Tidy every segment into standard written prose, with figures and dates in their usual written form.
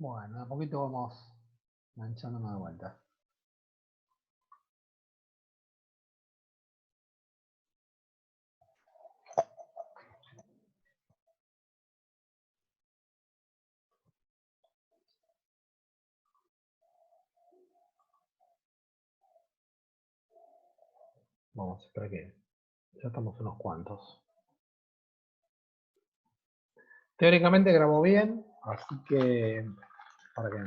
Bueno, de a poquito vamos enganchándonos de vuelta. Vamos a esperar que ya estamos unos cuantos. Teóricamente grabó bien, así que para que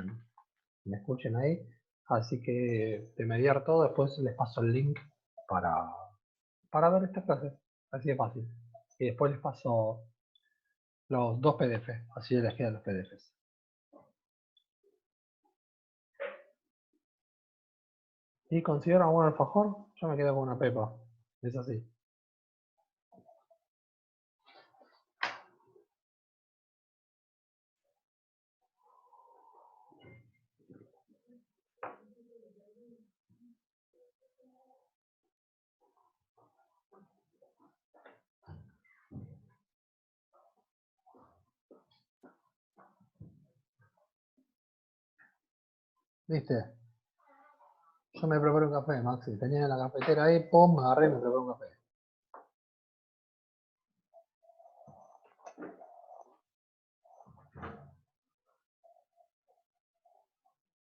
me escuchen ahí. Así que de mediar todo, después les paso el link para ver esta clase. Así de fácil. Y después les paso los dos PDF, así les quedan los PDFs. ¿Y consideran algún alfajor? Yo me quedo con una pepa. Es así. ¿Viste? Yo me preparo un café, Maxi. Tenía la cafetera ahí, pum, me agarré y me preparé un café.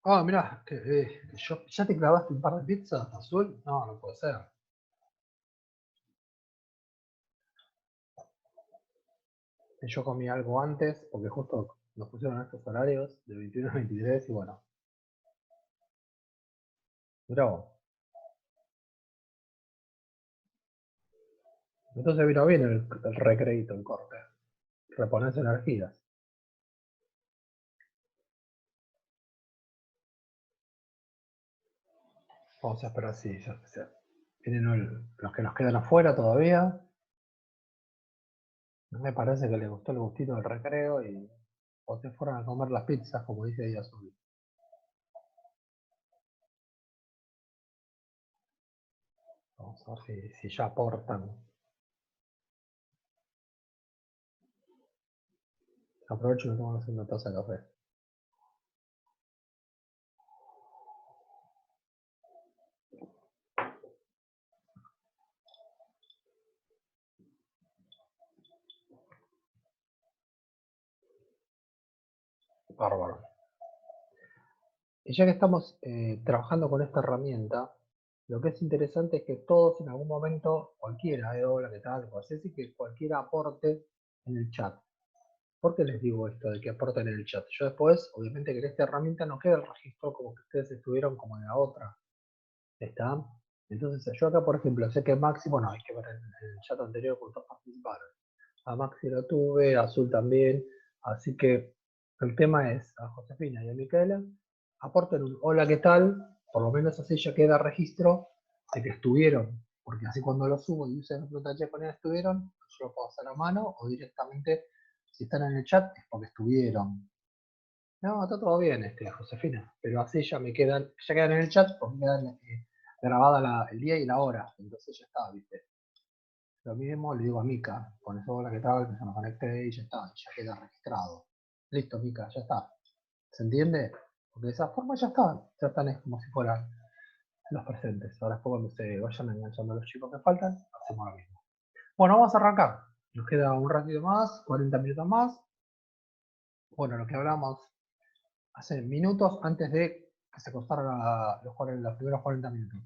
Ah, mirá, ¿ya te clavaste un par de pizzas azul? No, no puede ser. Yo comí algo antes, porque justo nos pusieron estos horarios de 21 a 23 y bueno. Mirá vos. Entonces vino bien el recreíto, el corte. Reponés energías. Vamos a esperar si ya se vienen los que nos quedan afuera todavía. Me parece que les gustó el gustito del recreo y o se fueron a comer las pizzas, como dice ella Azul. Vamos a ver si ya aportan. Aprovecho y me tomo una taza de café. Bárbaro. Y ya que estamos trabajando con esta herramienta, lo que es interesante es que todos en algún momento, cualquiera, hola, ¿qué tal? Así que cualquiera aporte en el chat. ¿Por qué les digo esto de que aporten en el chat? Yo después, obviamente que en esta herramienta no queda el registro como que ustedes estuvieron como en la otra. ¿Está? Entonces yo acá, por ejemplo, sé que Maxi, bueno, hay que ver en el chat anterior cuántos participaron. A Maxi lo tuve, a Azul también. Así que el tema es a Josefina y a Micaela, aporten un hola, ¿qué tal? Por lo menos así ya queda registro de que estuvieron. Porque así cuando lo subo y ustedes me preguntan, con quién estuvieron, yo lo puedo hacer a mano o directamente, si están en el chat, es porque estuvieron. No, está todo bien, Josefina. Pero así ya quedan en el chat porque quedan grabada el día y la hora. Entonces ya está, ¿viste? Lo mismo le digo a Mica, con eso hola, ¿qué tal? Que se me conecte y ya está, ya queda registrado. Listo, Mica, ya está. ¿Se entiende? Porque de esa forma ya están es como si fueran los presentes. Ahora después cuando se vayan enganchando los chicos que faltan, hacemos lo mismo. Bueno, vamos a arrancar. Nos queda un ratito más, 40 minutos más. Bueno, lo que hablamos hace minutos antes de que se cortaran los primeros 40 minutos.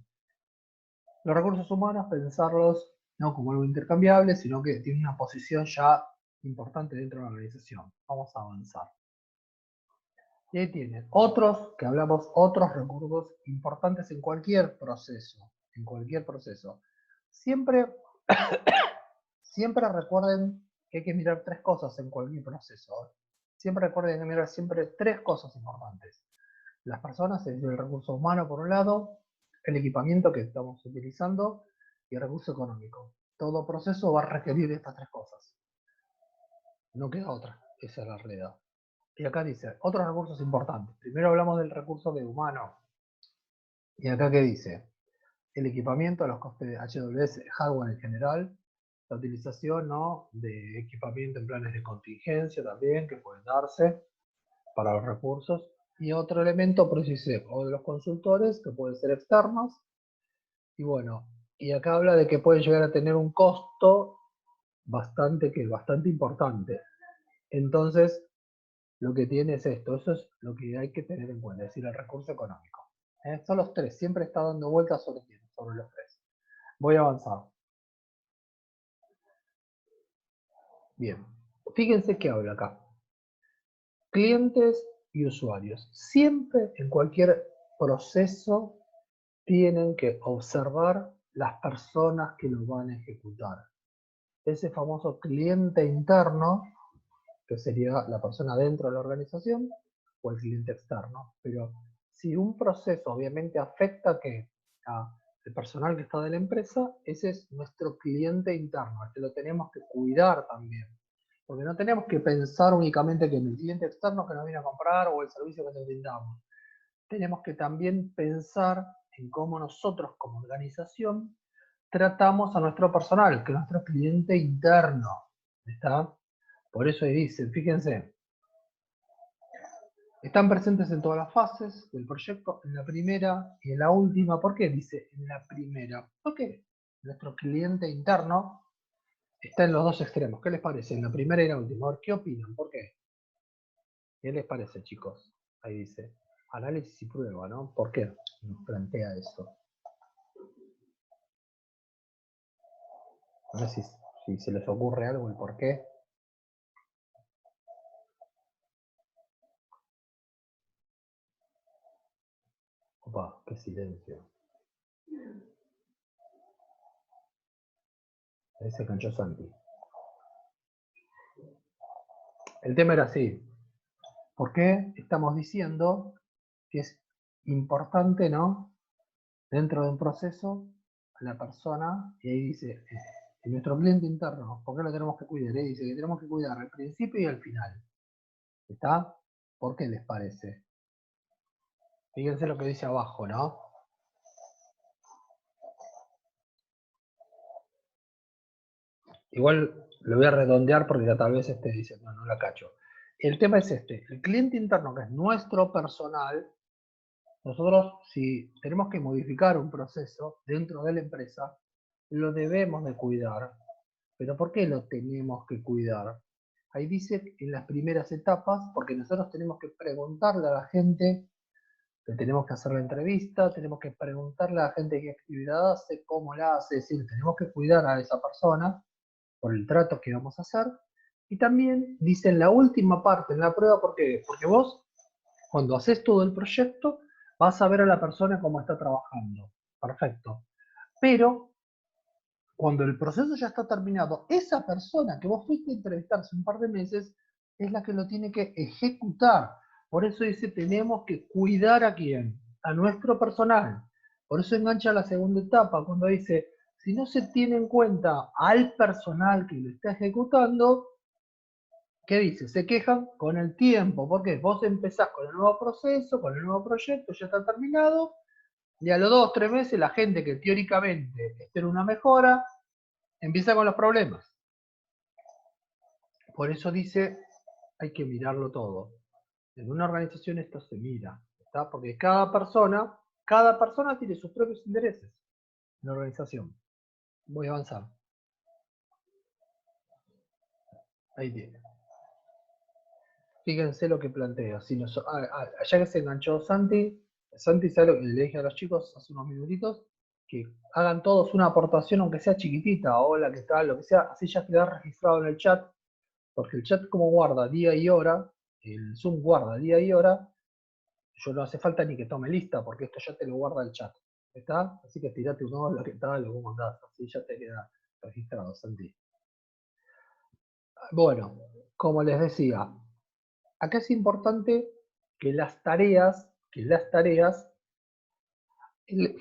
Los recursos humanos, pensarlos no como algo intercambiable, sino que tienen una posición ya importante dentro de la organización. Vamos a avanzar. Y ahí tienen otros, que hablamos, otros recursos importantes en cualquier proceso. En cualquier proceso. Siempre, siempre recuerden que hay que mirar tres cosas en cualquier proceso. Siempre recuerden que mirar siempre tres cosas importantes. Las personas, es decir, el recurso humano por un lado, el equipamiento que estamos utilizando y el recurso económico. Todo proceso va a requerir estas tres cosas. No queda otra, esa es la realidad. Y acá dice, otros recursos importantes. Primero hablamos del recurso humano. Y acá qué dice, el equipamiento, los costes de AWS, hardware en general, la utilización, ¿no?, de equipamiento en planes de contingencia también, que pueden darse, para los recursos. Y otro elemento, por eso dice, o de los consultores, que pueden ser externos. Y bueno, y acá habla de que pueden llegar a tener un costo bastante importante. Entonces, lo que tiene es esto, eso es lo que hay que tener en cuenta, es decir, el recurso económico. Son los tres, siempre está dando vueltas sobre los tres. Voy a avanzar. Bien, fíjense que habla acá. Clientes y usuarios. Siempre en cualquier proceso tienen que observar las personas que lo van a ejecutar. Ese famoso cliente interno, que sería la persona dentro de la organización, o el cliente externo. Pero si un proceso obviamente afecta al personal que está de la empresa, ese es nuestro cliente interno, al que lo tenemos que cuidar también. Porque no tenemos que pensar únicamente que en el cliente externo que nos viene a comprar o el servicio que le brindamos. Tenemos que también pensar en cómo nosotros como organización tratamos a nuestro personal, que es nuestro cliente interno. ¿Está? Por eso ahí dice, fíjense, están presentes en todas las fases del proyecto, en la primera y en la última. ¿Por qué dice en la primera? Porque nuestro cliente interno está en los dos extremos. ¿Qué les parece? En la primera y la última. A ver, ¿qué opinan? ¿Por qué? ¿Qué les parece, chicos? Ahí dice, análisis y prueba, ¿no? ¿Por qué nos plantea eso? A ver si se les ocurre algo, el por qué. Opa, qué silencio. Ahí se canchó Santi. El tema era así. ¿Por qué estamos diciendo que es importante, ¿no? Dentro de un proceso, la persona, y ahí dice, nuestro cliente interno, ¿por qué lo tenemos que cuidar? Dice que tenemos que cuidar al principio y al final. ¿Está? ¿Por qué les parece? Fíjense lo que dice abajo, ¿no? Igual lo voy a redondear porque tal vez dice, no la cacho. El tema es el cliente interno, que es nuestro personal. Nosotros, si tenemos que modificar un proceso dentro de la empresa, lo debemos de cuidar. ¿Pero por qué lo tenemos que cuidar? Ahí dice en las primeras etapas, porque nosotros tenemos que preguntarle a la gente, le tenemos que hacer la entrevista, tenemos que preguntarle a la gente qué actividad hace, cómo la hace, es decir, tenemos que cuidar a esa persona por el trato que vamos a hacer. Y también dice en la última parte, en la prueba, ¿por qué? Porque vos, cuando haces todo el proyecto, vas a ver a la persona cómo está trabajando. Perfecto. Pero cuando el proceso ya está terminado, esa persona que vos fuiste a entrevistar hace un par de meses es la que lo tiene que ejecutar. Por eso dice, tenemos que cuidar a quién, a nuestro personal. Por eso engancha la segunda etapa, cuando dice, si no se tiene en cuenta al personal que lo está ejecutando, ¿qué dice? Se quejan con el tiempo, porque vos empezás con el nuevo proceso, con el nuevo proyecto, ya está terminado, y a los 2 o 3 meses la gente que teóricamente espera una mejora, empieza con los problemas. Por eso dice, hay que mirarlo todo. En una organización esto se mira, ¿está? Porque cada persona tiene sus propios intereses en la organización. Voy a avanzar. Ahí tiene. Fíjense lo que planteo. Ya que se enganchó Santi sabe lo que le dije a los chicos hace unos minutitos, que hagan todos una aportación, aunque sea chiquitita, hola, ¿qué tal? Lo que sea, así ya queda registrado en el chat, porque el chat como guarda día y hora, el Zoom guarda día y hora, yo no hace falta ni que tome lista, porque esto ya te lo guarda el chat. ¿Está? Así que tirate un hola, ¿qué tal? O cómo andás, así ya te queda registrado, Santi. Bueno, como les decía, acá es importante que las tareas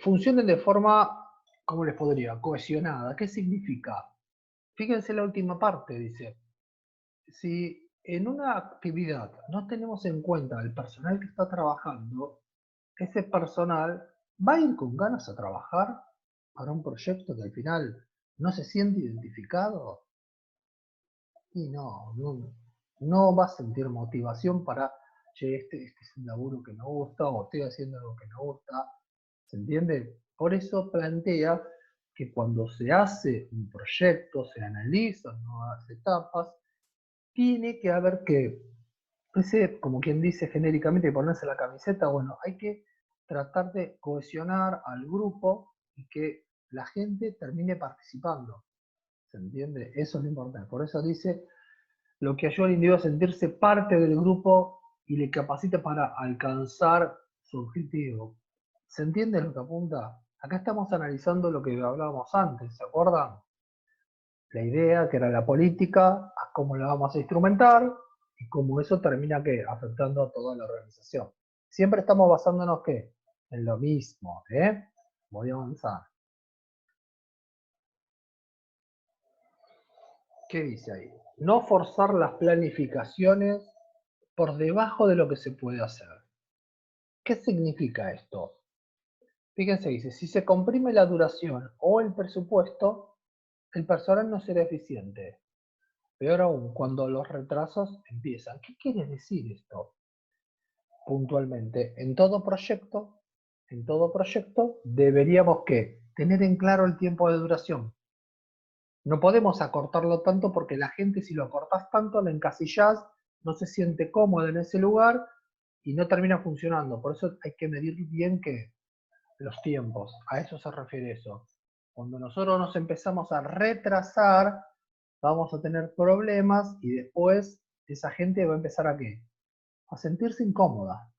funcionen de forma, ¿cómo les podría? Cohesionada. ¿Qué significa? Fíjense la última parte, dice. Si en una actividad no tenemos en cuenta el personal que está trabajando, ese personal va a ir con ganas a trabajar para un proyecto que al final no se siente identificado y no va a sentir motivación para che, este es un laburo que me gusta, o estoy haciendo algo que me gusta, ¿se entiende? Por eso plantea que cuando se hace un proyecto, se analizan nuevas etapas, tiene que haber que, ese, como quien dice genéricamente, ponerse la camiseta, bueno, hay que tratar de cohesionar al grupo y que la gente termine participando. ¿Se entiende? Eso es lo importante. Por eso dice, lo que ayuda al individuo a sentirse parte del grupo y le capacita para alcanzar su objetivo. ¿Se entiende lo que apunta? Acá estamos analizando lo que hablábamos antes, ¿se acuerdan? La idea que era la política, a cómo la vamos a instrumentar y cómo eso termina ¿qué? Afectando a toda la organización. Siempre estamos basándonos ¿qué? En lo mismo, ¿eh? Voy a avanzar. ¿Qué dice ahí? No forzar las planificaciones por debajo de lo que se puede hacer. ¿Qué significa esto? Fíjense, dice, si se comprime la duración o el presupuesto, el personal no será eficiente. Peor aún, cuando los retrasos empiezan. ¿Qué quiere decir esto? Puntualmente, en todo proyecto deberíamos ¿qué? Tener en claro el tiempo de duración. No podemos acortarlo tanto porque la gente, si lo acortás tanto, la encasillás, no se siente cómoda en ese lugar y no termina funcionando. Por eso hay que medir bien que los tiempos, a eso se refiere eso. Cuando nosotros nos empezamos a retrasar, vamos a tener problemas y después esa gente va a empezar a ¿qué? A sentirse incómoda.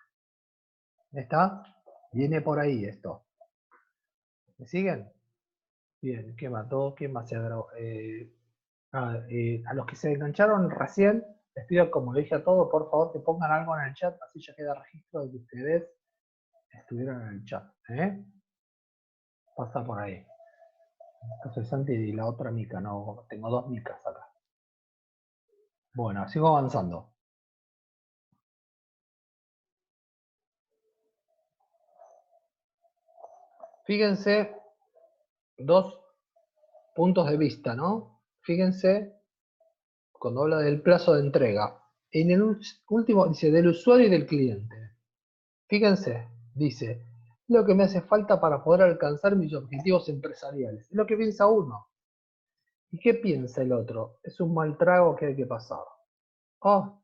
¿Está? Viene por ahí esto. ¿Me siguen? Bien, ¿qué mató? ¿Quién más se agregó? A los que se engancharon recién, les pido, como le dije a todos, por favor que pongan algo en el chat, así ya queda registro de que ustedes estuvieron en el chat. Pasa por ahí. Yo soy Santi y la otra Mica, no, tengo dos Micas acá. Bueno, sigo avanzando. Fíjense, dos puntos de vista, ¿no? Fíjense, cuando habla del plazo de entrega. En el último dice del usuario y del cliente. Fíjense, dice, lo que me hace falta para poder alcanzar mis objetivos empresariales. Es lo que piensa uno. ¿Y qué piensa el otro? Es un mal trago que hay que pasar. Oh,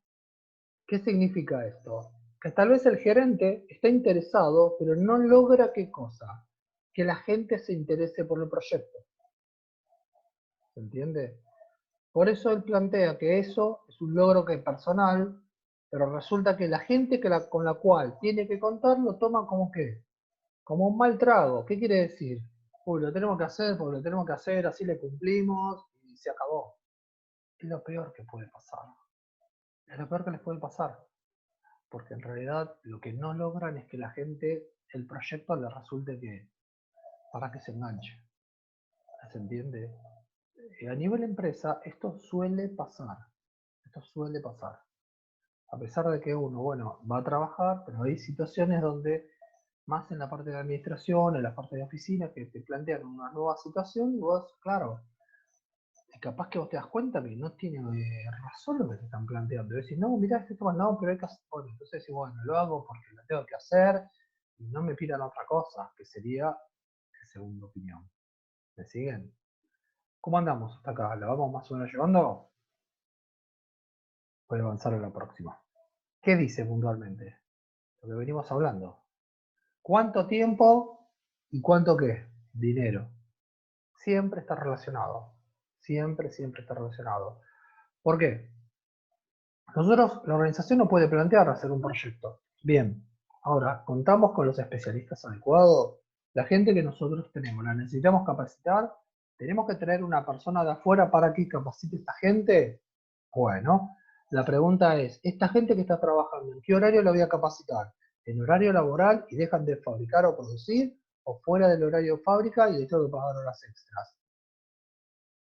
¿qué significa esto? Que tal vez el gerente está interesado, pero no logra qué cosa. Que la gente se interese por el proyecto. ¿Se entiende? Por eso él plantea que eso es un logro que es personal, pero resulta que la gente con la cual tiene que contar lo toma como qué, como un mal trago. ¿Qué quiere decir? Uy, lo tenemos que hacer porque lo tenemos que hacer, así le cumplimos y se acabó. Es lo peor que puede pasar. Es lo peor que les puede pasar. Porque en realidad lo que no logran es que la gente, el proyecto le resulte que, para que se enganche. ¿Se entiende? A nivel empresa, esto suele pasar. Esto suele pasar. A pesar de que uno, bueno, va a trabajar, pero hay situaciones donde, más en la parte de administración, en la parte de oficina, que te plantean una nueva situación y vos, claro, y capaz que vos te das cuenta que no tiene razón lo que te están planteando. Y decís, no, mirá, este tema no, pero hay que hacer. Bueno, entonces decís, bueno, lo hago porque lo tengo que hacer y no me pidan otra cosa, que sería la segunda opinión. ¿Me siguen? ¿Cómo andamos hasta acá? ¿La vamos más o menos llevando? Voy a avanzar a la próxima. ¿Qué dice puntualmente? Lo que venimos hablando. ¿Cuánto tiempo y cuánto qué? Dinero. Siempre está relacionado. Siempre, siempre está relacionado. ¿Por qué? Nosotros, la organización no puede plantear hacer un proyecto. Bien, ahora, ¿contamos con los especialistas adecuados? La gente que nosotros tenemos, ¿la necesitamos capacitar? ¿Tenemos que tener una persona de afuera para que capacite a esta gente? Bueno, la pregunta es, ¿esta gente que está trabajando, en qué horario la voy a capacitar? ¿En horario laboral y dejan de fabricar o producir? ¿O fuera del horario de fábrica y les tengo que pagar horas extras?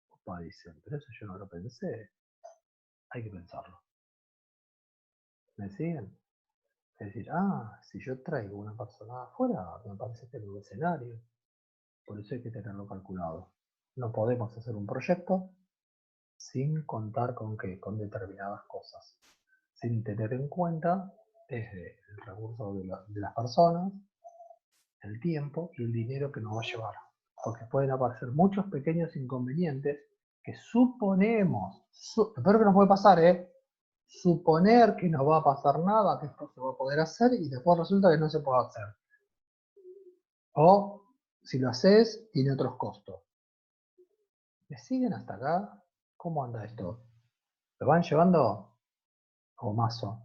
Opa, dicen, pero eso yo no lo pensé. Hay que pensarlo. ¿Me siguen? Es decir, si yo traigo una persona afuera, me parece que es un escenario. Por eso hay que tenerlo calculado. No podemos hacer un proyecto sin contar con qué, con determinadas cosas. Sin tener en cuenta desde el recurso de las personas, el tiempo y el dinero que nos va a llevar. Porque pueden aparecer muchos pequeños inconvenientes que suponemos, espero que no puede pasar, suponer que no va a pasar nada, que esto se va a poder hacer y después resulta que no se puede hacer. O si lo haces, tiene otros costos. ¿Me siguen hasta acá? ¿Cómo anda esto? ¿Lo van llevando? ¿O mazo?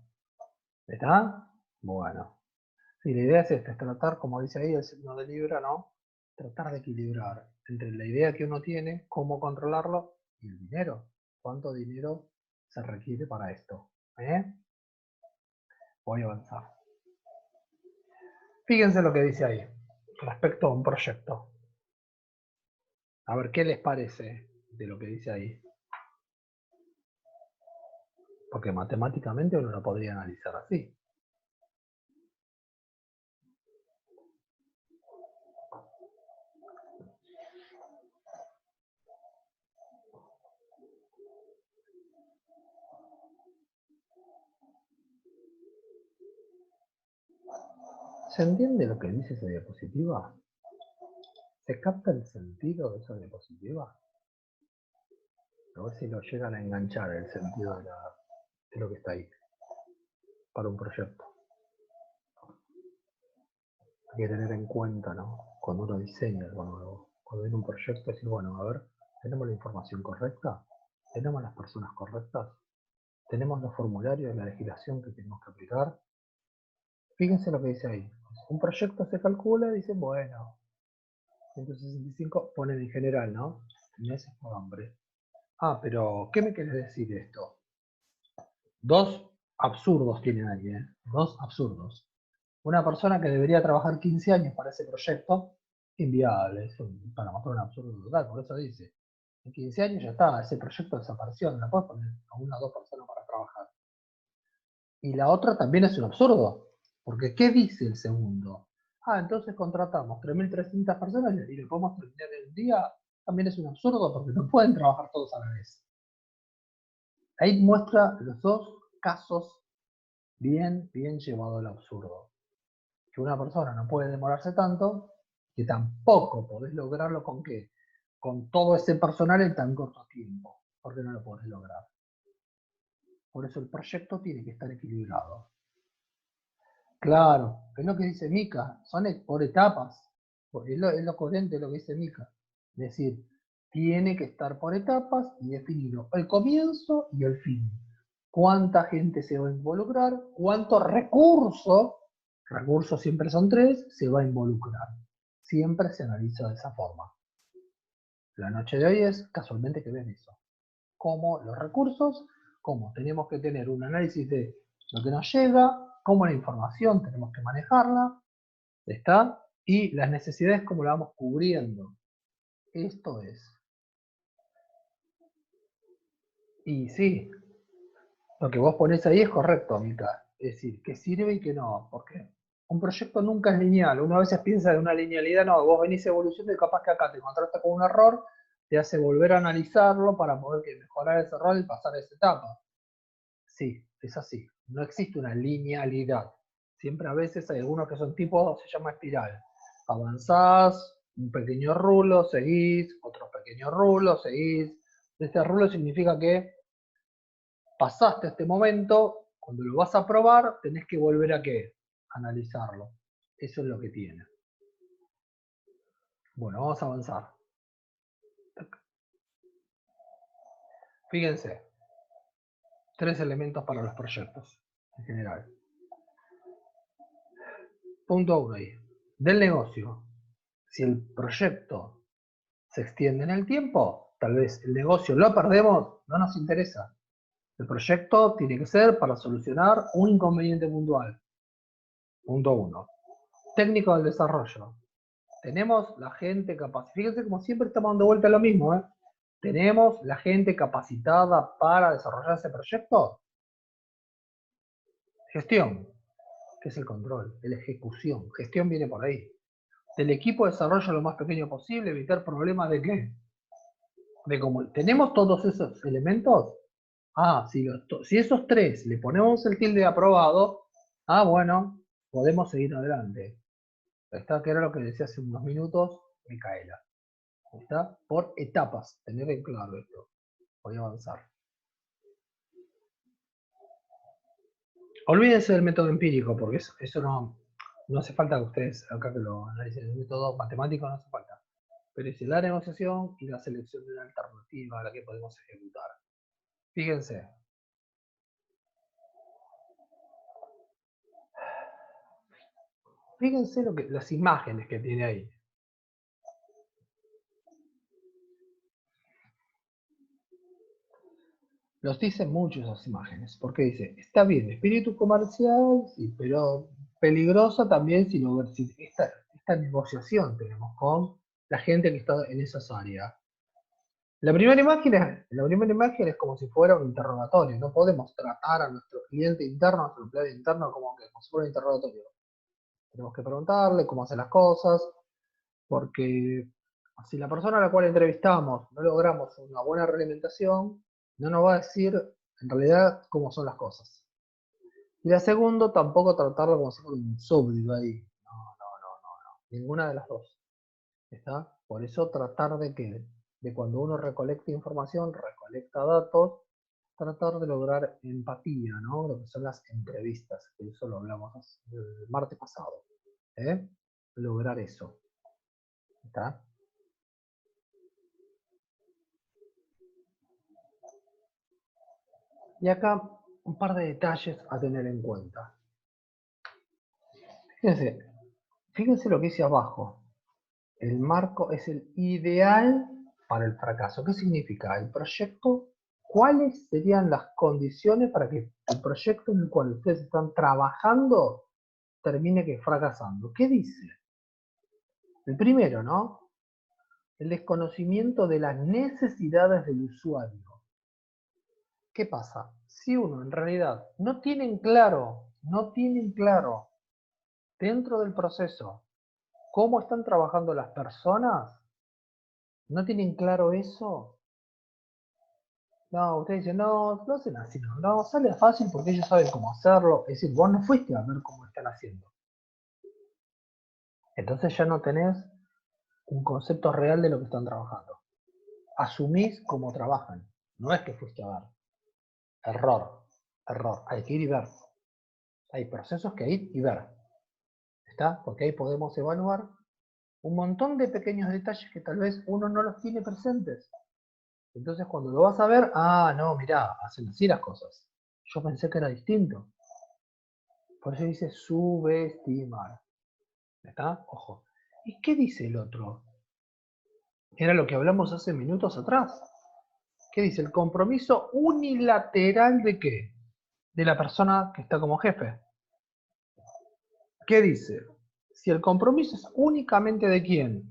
¿Está? Bueno. Sí, la idea es esta, es tratar, como dice ahí el signo de Libra, ¿no? Tratar de equilibrar entre la idea que uno tiene, cómo controlarlo, y el dinero. ¿Cuánto dinero se requiere para esto? Voy a avanzar. Fíjense lo que dice ahí, respecto a un proyecto. A ver, ¿qué les parece de lo que dice ahí? Porque matemáticamente uno lo podría analizar así. ¿Se entiende lo que dice esa diapositiva? ¿Se capta el sentido de esa diapositiva? A ver si lo llegan a enganchar el sentido de lo que está ahí para un proyecto. Hay que tener en cuenta, ¿no? Cuando uno diseña algo nuevo, cuando viene un proyecto, decir, bueno, a ver, ¿tenemos la información correcta? ¿Tenemos las personas correctas? ¿Tenemos los formularios de la legislación que tenemos que aplicar? Fíjense lo que dice ahí. Un proyecto se calcula y dice, bueno, 165 ponen en general, ¿no? Meses por hambre. Ah, pero, ¿qué me quiere decir esto? Dos absurdos tienen ahí, ¿eh? Dos absurdos. Una persona que debería trabajar 15 años para ese proyecto, inviable, es para mostrar un absurdo total, por eso dice, en 15 años ya está, ese proyecto desapareció, no la puedes poner a una o dos personas para trabajar. Y la otra también es un absurdo, porque ¿qué dice el segundo? Ah, entonces contratamos 3.300 personas y le podemos terminar en un día, también es un absurdo porque no pueden trabajar todos a la vez. Ahí muestra los dos casos bien llevado al absurdo. Que una persona no puede demorarse tanto, que tampoco podés lograrlo con qué, con todo ese personal en tan corto tiempo, porque no lo podés lograr. Por eso el proyecto tiene que estar equilibrado. Claro, es lo que dice Mika, son por etapas, es lo coherente de lo que dice Mika. Es decir, tiene que estar por etapas y definido el comienzo y el fin. ¿Cuánta gente se va a involucrar? ¿Cuántos recursos siempre son 3, se va a involucrar? Siempre se analiza de esa forma. La noche de hoy es casualmente que ven eso. Cómo los recursos, cómo tenemos que tener un análisis de lo que nos llega, cómo la información tenemos que manejarla, ¿está? Y las necesidades, cómo la vamos cubriendo. Esto es. Y sí, lo que vos ponés ahí es correcto, Mica. Es decir, que sirve y que no. Porque un proyecto nunca es lineal. Uno a veces piensa de una linealidad, no, vos venís evolucionando y capaz que acá te encontraste con un error, te hace volver a analizarlo para poder mejorar ese error y pasar a esa etapa. Sí, es así. No existe una linealidad. Siempre a veces hay algunos que son tipos, se llama espiral. Avanzás, un pequeño rulo, seguís, otro pequeño rulo, seguís. Este rulo significa que pasaste este momento, cuando lo vas a probar, tenés que volver a ¿qué? Analizarlo. Eso es lo que tiene. Bueno, vamos a avanzar. Fíjense, 3 elementos para los proyectos en general. Punto 1 ahí. Del negocio. Si el proyecto se extiende en el tiempo, tal vez el negocio lo perdemos, no nos interesa. El proyecto tiene que ser para solucionar un inconveniente puntual. Punto 1. Técnico del desarrollo. Tenemos la gente capacitada. Fíjense como siempre estamos dando vuelta a lo mismo. ¿Tenemos la gente capacitada para desarrollar ese proyecto? Gestión, que es el control, la ejecución. Gestión viene por ahí. Del equipo de desarrollo lo más pequeño posible, evitar problemas de qué? De cómo tenemos todos esos elementos. Ah, si esos 3 le ponemos el tilde de aprobado, Ah, bueno, podemos seguir adelante. Está, que era lo que decía hace unos minutos Micaela. ¿Está? Por etapas, tener en claro esto. Voy a avanzar. Olvídense del método empírico, porque eso no hace falta que ustedes acá que lo analicen. El método matemático no hace falta. Pero es la negociación y la selección de una alternativa a la que podemos ejecutar. Fíjense. Fíjense las imágenes que tiene ahí. Los dice mucho esas imágenes, porque dice, está bien, espíritu comercial, sí, pero peligrosa también si esta negociación tenemos con la gente que está en esas áreas. La primera imagen es como si fuera un interrogatorio, no podemos tratar a nuestro cliente interno, a nuestro empleado interno como si fuera un interrogatorio. Tenemos que preguntarle cómo hace las cosas, porque si la persona a la cual entrevistamos no logramos una buena realimentación, no nos va a decir en realidad cómo son las cosas. Y la segunda, tampoco tratarlo como si fuera un súbdito ahí. No. Ninguna de las dos. ¿Está? Por eso tratar de cuando uno recolecta información, recolecta datos, tratar de lograr empatía, ¿no? Lo que son las entrevistas, que eso lo hablamos el martes pasado. ¿Eh? Lograr eso. ¿Está? Y acá un par de detalles a tener en cuenta. Fíjense, fíjense lo que dice abajo. El marco es el ideal para el fracaso. ¿Qué significa? El proyecto, ¿cuáles serían las condiciones para que el proyecto en el cual ustedes están trabajando termine que fracasando? ¿Qué dice? El primero, ¿no? El desconocimiento de las necesidades del usuario. ¿Qué pasa? Si uno en realidad no tienen claro dentro del proceso cómo están trabajando las personas, no tienen claro eso, no, ustedes dicen, no hacen así, no, sale fácil porque ellos saben cómo hacerlo, es decir, vos no fuiste a ver cómo están haciendo. Entonces ya no tenés un concepto real de lo que están trabajando. Asumís cómo trabajan, no es que fuiste a ver. Error, hay que ir y ver. Hay procesos que ir y ver. ¿Está? Porque ahí podemos evaluar un montón de pequeños detalles que tal vez uno no los tiene presentes. Entonces cuando lo vas a ver, no, mirá, hacen así las cosas. Yo pensé que era distinto. Por eso dice subestimar. ¿Está? Ojo. ¿Y qué dice el otro? Era lo que hablamos hace minutos atrás. ¿Qué dice? El compromiso unilateral de qué? De la persona que está como jefe. ¿Qué dice? Si el compromiso es únicamente de quién?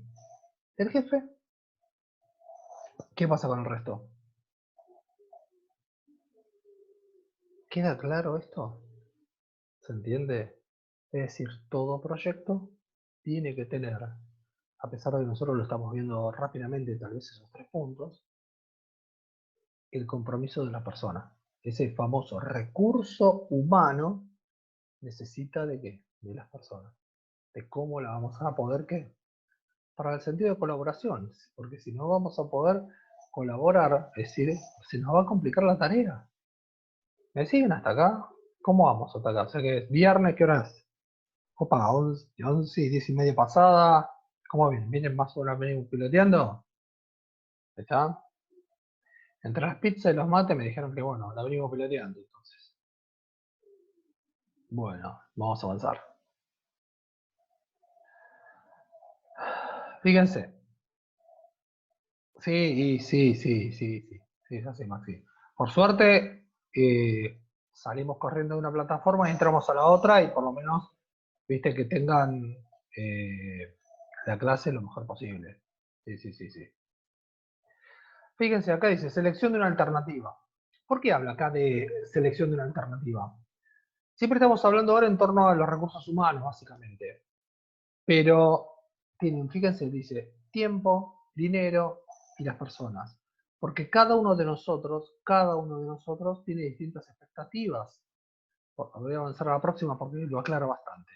¿Del jefe? ¿Qué pasa con el resto? ¿Queda claro esto? ¿Se entiende? Es decir, todo proyecto tiene que tener, a pesar de que nosotros lo estamos viendo rápidamente, tal vez esos 3 puntos, el compromiso de la persona. Ese famoso recurso humano necesita de qué? De las personas. De cómo la vamos a poder, ¿qué? Para el sentido de colaboración, porque si no vamos a poder colaborar, es decir, se nos va a complicar la tarea. ¿Me siguen hasta acá? ¿Cómo vamos hasta acá? O sea que es viernes, ¿qué hora es? Opa, 11 y 10:30 pasada. ¿Cómo vienen? ¿Vienen más o menos venimos piloteando? ¿Está? Entre las pizzas y los mates me dijeron que bueno, la venimos piloteando entonces. Bueno, vamos a avanzar. Fíjense. Sí, es así, Maxi. Por suerte, salimos corriendo de una plataforma y entramos a la otra y por lo menos, viste, que tengan la clase lo mejor posible. Sí. Fíjense, acá dice selección de una alternativa. ¿Por qué habla acá de selección de una alternativa? Siempre estamos hablando ahora en torno a los recursos humanos, básicamente. Pero fíjense, dice tiempo, dinero y las personas. Porque cada uno de nosotros tiene distintas expectativas. Voy a avanzar a la próxima porque lo aclaro bastante.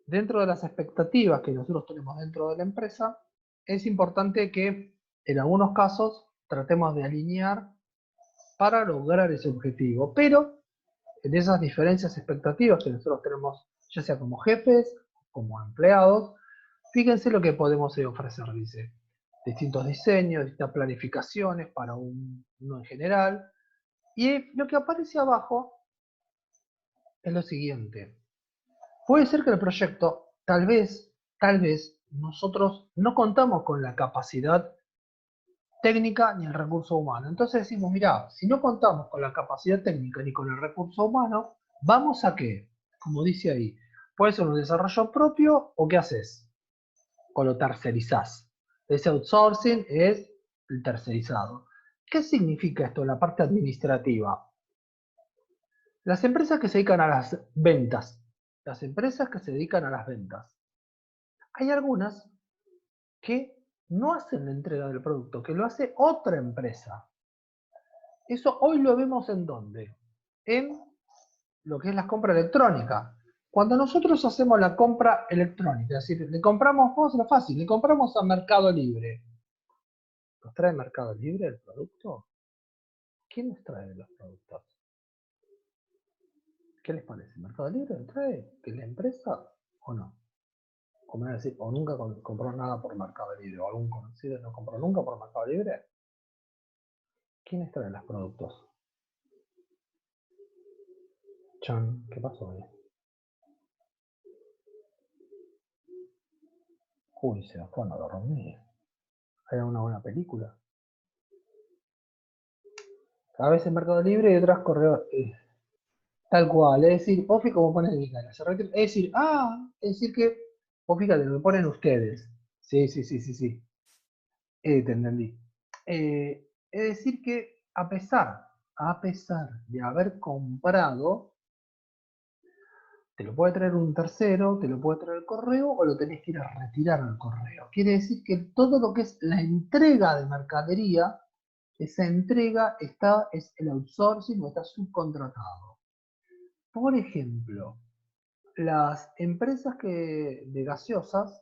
Dentro de las expectativas que nosotros tenemos dentro de la empresa, es importante que en algunos casos tratemos de alinear para lograr ese objetivo. Pero en esas diferencias expectativas que nosotros tenemos, ya sea como jefes, como empleados, fíjense lo que podemos ofrecer, dice. Distintos diseños, distintas planificaciones para uno en general. Y lo que aparece abajo es lo siguiente. Puede ser que el proyecto, tal vez, nosotros no contamos con la capacidad técnica ni el recurso humano. Entonces decimos, mira, si no contamos con la capacidad técnica ni con el recurso humano, ¿vamos a qué? Como dice ahí, puede ser un desarrollo propio o ¿qué haces? O lo tercerizás. Ese outsourcing es el tercerizado. ¿Qué significa esto en la parte administrativa? Las empresas que se dedican a las ventas, hay algunas que no hacen la entrega del producto, que lo hace otra empresa. Eso hoy lo vemos en ¿dónde? En lo que es la compra electrónica. Cuando nosotros hacemos la compra electrónica, es decir, le compramos, vamos a hacerlo fácil, le compramos a Mercado Libre. ¿Nos trae Mercado Libre el producto? ¿Quién nos trae los productos? ¿Qué les parece? ¿Mercado Libre lo trae? ¿Que la empresa o no? O me van a decir, o nunca compró nada por Mercado Libre, o algún conocido no compró nunca por Mercado Libre. ¿Quiénes traen los productos? Chan, ¿qué pasó ahí? Uy, se nos fueron a dormir. ¿Hay una buena película? A veces Mercado Libre y otras correos. Tal cual, es decir, vos fíjate cómo ponen el cara. Es decir, es decir que, vos fíjate lo que ponen ustedes. Sí, sí, sí, sí, sí. Te entendí. Es decir que a pesar de haber comprado, te lo puede traer un tercero, te lo puede traer el correo o lo tenés que ir a retirar al correo. Quiere decir que todo lo que es la entrega de mercadería, esa entrega es el outsourcing o está subcontratado. Por ejemplo, las empresas de gaseosas,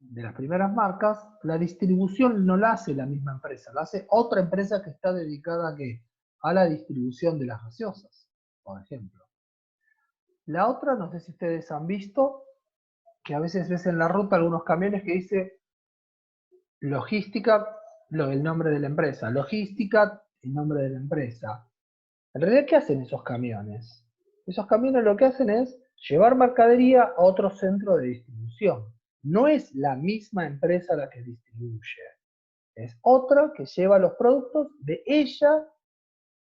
de las primeras marcas, la distribución no la hace la misma empresa, la hace otra empresa que está dedicada ¿a qué? A la distribución de las gaseosas, por ejemplo. La otra, no sé si ustedes han visto, que a veces ves en la ruta algunos camiones que dice logística, el nombre de la empresa, logística, el nombre de la empresa. En realidad, ¿qué hacen esos camiones? Esos camiones lo que hacen es llevar mercadería a otro centro de distribución. No es la misma empresa la que distribuye. Es otra que lleva los productos de ella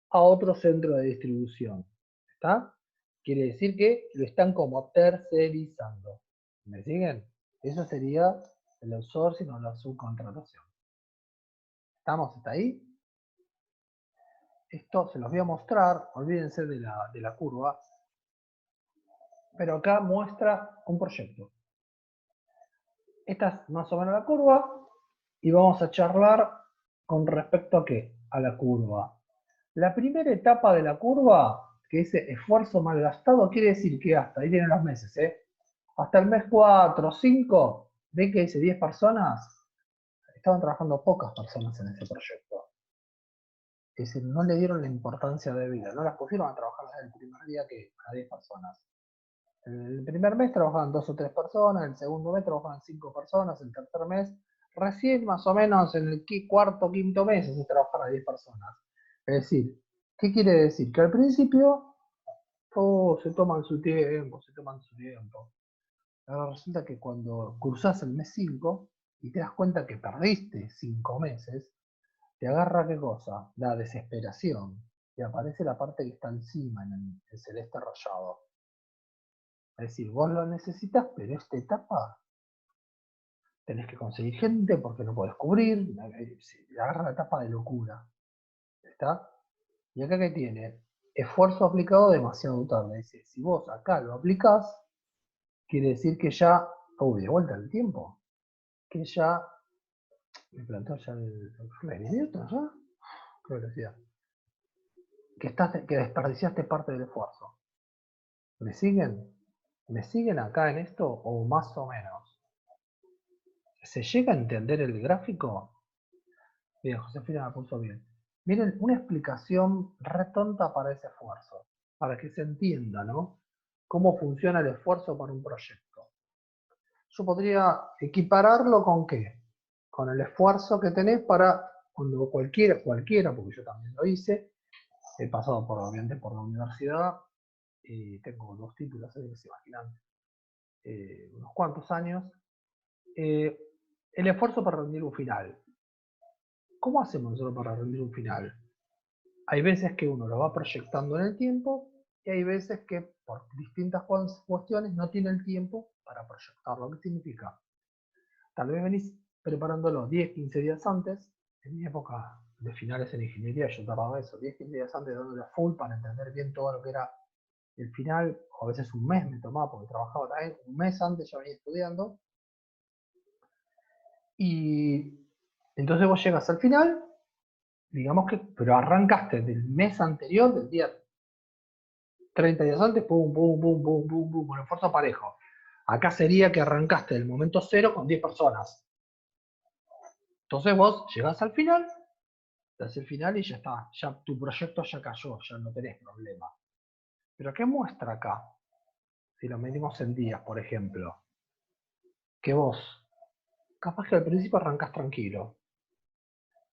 a otro centro de distribución. ¿Está? Quiere decir que lo están como tercerizando. ¿Me siguen? Eso sería el outsourcing o la subcontratación. ¿Estamos hasta ahí? Esto se los voy a mostrar, olvídense de la curva, pero acá muestra un proyecto. Esta es más o menos la curva y vamos a charlar con respecto a qué? A la curva. La primera etapa de la curva, que dice esfuerzo malgastado, quiere decir que hasta, ahí tienen los meses, hasta el mes 4 o 5, ven que dice 10 personas, estaban trabajando pocas personas en ese proyecto. Es decir, no le dieron la importancia debida, no las pusieron a trabajar desde el primer día que a 10 personas. El primer mes trabajaban 2 o 3 personas, el segundo mes trabajaban 5 personas, el tercer mes, recién más o menos en el cuarto, quinto mes se trabajaban a 10 personas. Es decir, ¿qué quiere decir? Que al principio se toman su tiempo, se toman su tiempo. Ahora resulta que cuando cruzás el mes 5 y te das cuenta que perdiste 5 meses, te agarra qué cosa? La desesperación. Y aparece la parte que está encima en el celeste rayado. Es decir, vos lo necesitas, pero esta etapa tenés que conseguir gente porque no podés cubrir. Agarra la etapa de locura. ¿Está? Y acá que tiene esfuerzo aplicado demasiado tarde. Dice, si vos acá lo aplicás, quiere decir que ya, de vuelta el tiempo, que ya, me plantó ya el minuto, ¿ya? qué velocidad. Que desperdiciaste parte del esfuerzo. ¿Me siguen? ¿Me siguen acá en esto o más o menos? ¿Se llega a entender el gráfico? Bien, Josefina me puso bien. Miren, una explicación re tonta para ese esfuerzo, para que se entienda, ¿no? Cómo funciona el esfuerzo para un proyecto. Yo podría equipararlo con ¿qué? Con el esfuerzo que tenés para cuando cualquiera, porque yo también lo hice, he pasado obviamente por la universidad y tengo 2 títulos, así que se imaginan, unos cuantos años. El esfuerzo para rendir un final. ¿Cómo hacemos nosotros para rendir un final? Hay veces que uno lo va proyectando en el tiempo y hay veces que por distintas cuestiones no tiene el tiempo para proyectarlo. ¿Qué significa? Tal vez venís preparándolo 10, 15 días antes. En mi época de finales en ingeniería yo tardaba eso, 10, 15 días antes dándole a full para entender bien todo lo que era el final, o a veces un mes me tomaba porque trabajaba también, un mes antes ya venía estudiando. Y entonces vos llegas al final, digamos que, pero arrancaste del mes anterior, del día 30 días antes, pum, pum, pum, pum, pum, pum, con esfuerzo parejo. Acá sería que arrancaste del momento cero con 10 personas. Entonces vos llegás al final, te haces el final y ya está. Ya tu proyecto ya cayó, ya no tenés problema. Pero ¿qué muestra acá? Si lo medimos en días, por ejemplo. Que vos, capaz que al principio arrancás tranquilo.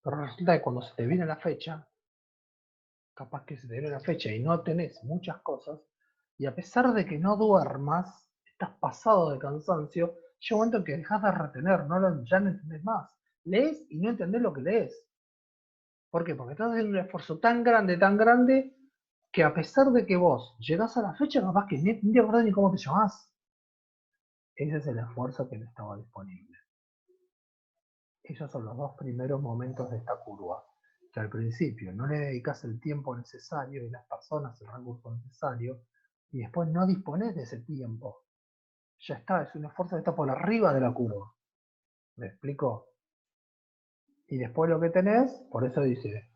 Pero resulta que cuando se te viene la fecha, capaz que se te viene la fecha y no tenés muchas cosas, y a pesar de que no duermas, estás pasado de cansancio, llega un momento en que dejas de retener, ya no entendés más. Lees y no entendés lo que lees. ¿Por qué? Porque estás haciendo un esfuerzo tan grande, que a pesar de que vos llegás a la fecha, capaz que ni te acordás ni cómo te llamás. Ese es el esfuerzo que no estaba disponible. Esos son los 2 primeros momentos de esta curva. Que al principio no le dedicas el tiempo necesario y las personas el recurso necesario, y después no dispones de ese tiempo. Ya está, es un esfuerzo que está por arriba de la curva. ¿Me explico? Y después lo que tenés, por eso dice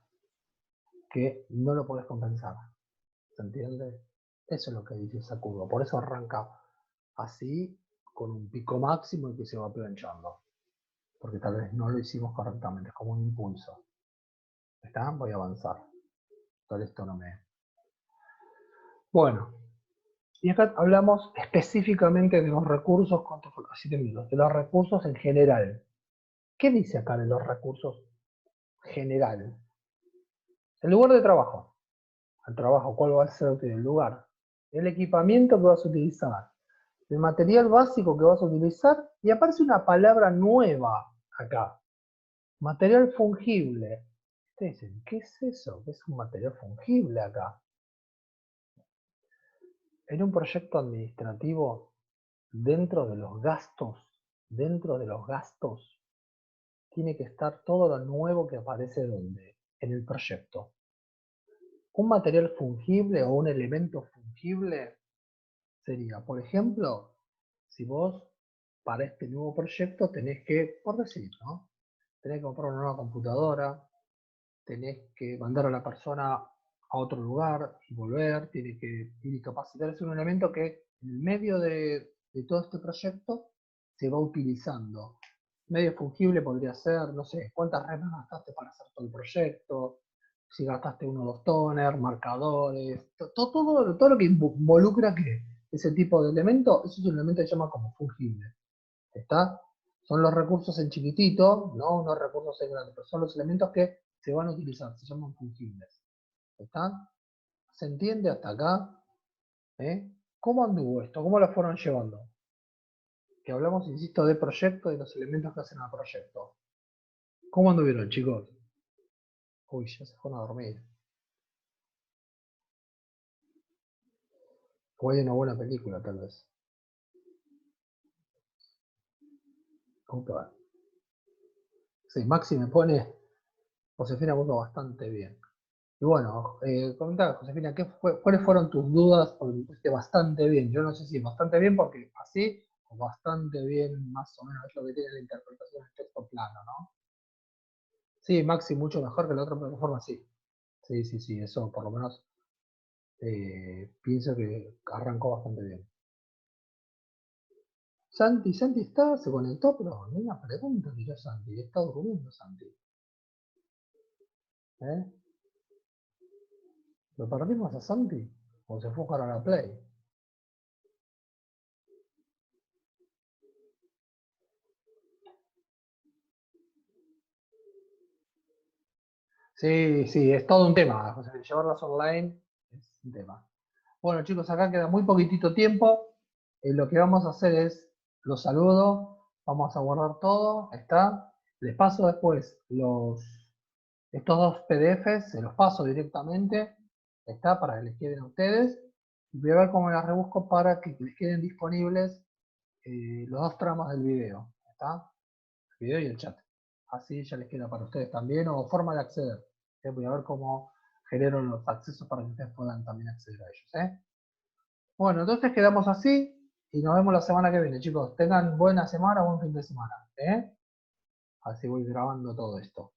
que no lo podés compensar. ¿Se entiende? Eso es lo que dice esa curva. Por eso arranca así, con un pico máximo y que se va planchando. Porque tal vez no lo hicimos correctamente, es como un impulso. ¿Está? Voy a avanzar. Tal esto no me... Bueno, y acá hablamos específicamente de los recursos, ¿cuántos fueron? 7 minutos, de los recursos en general. ¿Qué dice acá de los recursos general? El lugar de trabajo. El trabajo, ¿cuál va a ser el lugar? El equipamiento que vas a utilizar. El material básico que vas a utilizar. Y aparece una palabra nueva acá. Material fungible. Ustedes dicen, ¿qué es eso? ¿Qué es un material fungible acá? En un proyecto administrativo, dentro de los gastos, tiene que estar todo lo nuevo que aparece donde, en el proyecto. Un material fungible o un elemento fungible sería, por ejemplo, si vos para este nuevo proyecto tenés que, por decir, ¿no? Tenés que comprar una nueva computadora, tenés que mandar a la persona a otro lugar y volver, tiene que ir y capacitar. Es un elemento que en el medio de todo este proyecto se va utilizando. Medio fungible podría ser, no sé, cuántas remas gastaste para hacer todo el proyecto, si gastaste 1 o 2 toners, marcadores, todo lo que involucra que ese tipo de elemento, eso es un elemento que se llama como fungible. ¿Está? Son los recursos en chiquitito, no unos recursos en grande, pero son los elementos que se van a utilizar, se llaman fungibles. ¿Está? ¿Se entiende hasta acá? ¿Eh? ¿Cómo anduvo esto? ¿Cómo lo fueron llevando? Que hablamos, insisto, de proyecto y los elementos que hacen al proyecto. ¿Cómo anduvieron, chicos? Uy, ya se fueron a dormir. O hay una buena película, tal vez. Opa. Sí, Maxi me pone, Josefina puso bastante bien. Y bueno, comentaba, Josefina, ¿cuáles fueron tus dudas? Porque pusiste bastante bien. Yo no sé si bastante bien porque así, o bastante bien, más o menos, es lo que tiene la interpretación del texto plano, ¿no? Sí, Maxi, mucho mejor que la otra plataforma, sí. Sí, sí, sí, eso por lo menos pienso que arrancó bastante bien. Santi está, se conectó, pero ni una pregunta tiró Santi, está durmiendo Santi. ¿Eh? ¿Lo perdimos a Santi? ¿O se fue a jugar a la Play? Sí, sí, es todo un tema. O sea, llevarlas online es un tema. Bueno, chicos, acá queda muy poquitito tiempo. Lo que vamos a hacer es, los saludo, vamos a guardar todo, está. Les paso después estos dos PDFs, se los paso directamente, está, para que les queden a ustedes. Y voy a ver cómo las rebusco para que les queden disponibles los dos tramos del video, ¿está? El video y el chat. Así ya les queda para ustedes también, o forma de acceder. Voy a ver cómo genero los accesos para que ustedes puedan también acceder a ellos. Bueno, entonces quedamos así y nos vemos la semana que viene, chicos. Tengan buena semana, buen fin de semana. Así voy grabando todo esto.